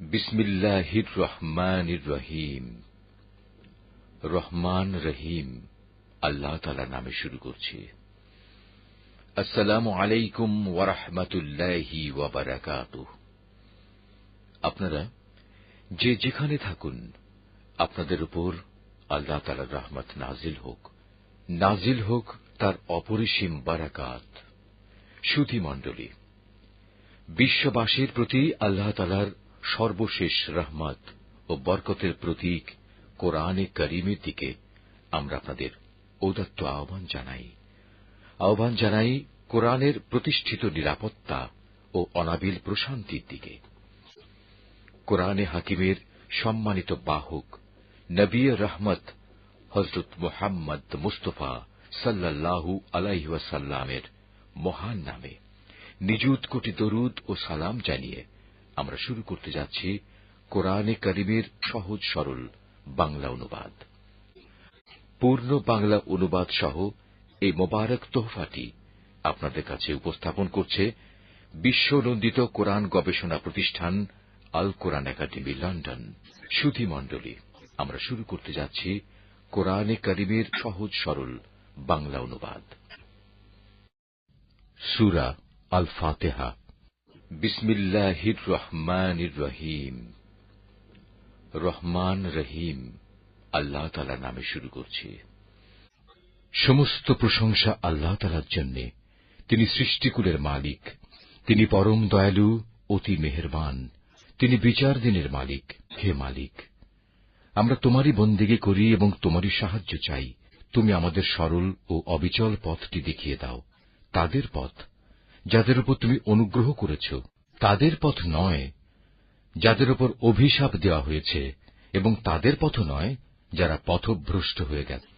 বিসমিল্লাহির রহমানির রহিম। রহমান রহিম আল্লাহ তাআলার নামে শুরু করছি। আসসালামু আলাইকুম ওয়া রাহমাতুল্লাহি ওয়া বারাকাতুহু। আপনারা যে যেখানে থাকুন, আপনাদের উপর আল্লাহ তাআলার রহমত নাজিল হোক তার অপরিসীম বারাকাত। সুধী মণ্ডলী, বিশ্ববাসীর প্রতি আল্লাহ তাআলার সর্বশেষ রহমত ও বরকতের প্রতীক কোরআনে কারীমের দিকে আমরা আপনাদের ঔদাত্য আহ্বান জানাই কোরআনের প্রতিষ্ঠিত নিরাপত্তা ও অনাবিল প্রশান্তির দিকে। কোরআনে হাকিমের সম্মানিত বাহক নবী রহমত হযরত মুহাম্মদ মুস্তাফা সাল্লাল্লাহু আলাইহি ওয়াসাল্লামের মহান নামে নিযুত কোটি দরুদ ও সালাম জানিয়ে আমরা শুরু করতে যাচ্ছি কোরআনে কারীমের সহজ সরল বাংলা অনুবাদ। পূর্ণ বাংলা অনুবাদ সহ এই মোবারক তোহফাটি আপনাদের কাছে উপস্থাপন করছে বিশ্বনন্দিত কোরআন গবেষণা প্রতিষ্ঠান আল কোরআন একাডেমী, লন্ডন। সুধী মণ্ডলী, আমরা শুরু করতে যাচ্ছি কোরআনে কারীমের সহজ সরল বাংলা অনুবাদ। সূরা আল ফাতিহা। বিসমিল্লাহির রহমানির রহিম। রহমান রহিম আল্লাহ তাআলার নামে শুরু করছি। সমস্ত প্রশংসা আল্লাহ তাআলার জন্য। তিনি সৃষ্টিকুলের মালিক, তিনি পরম দয়ালু, অতি মেহেরবান, তিনি বিচার দিনের মালিক। হে মালিক, আমরা তোমারই বন্দেগী করি এবং তোমারই সাহায্য চাই। তুমি আমাদের সরল ও অবিচল পথটি দেখিয়ে দাও, তাদের পথ যাদের উপর তুমি অনুগ্রহ করেছ, তাদের পথ নয় যাদের উপর অভিশাপ দেওয়া হয়েছে, এবং তাদের পথ নয় যারা পথভ্রষ্ট হয়ে গেছে।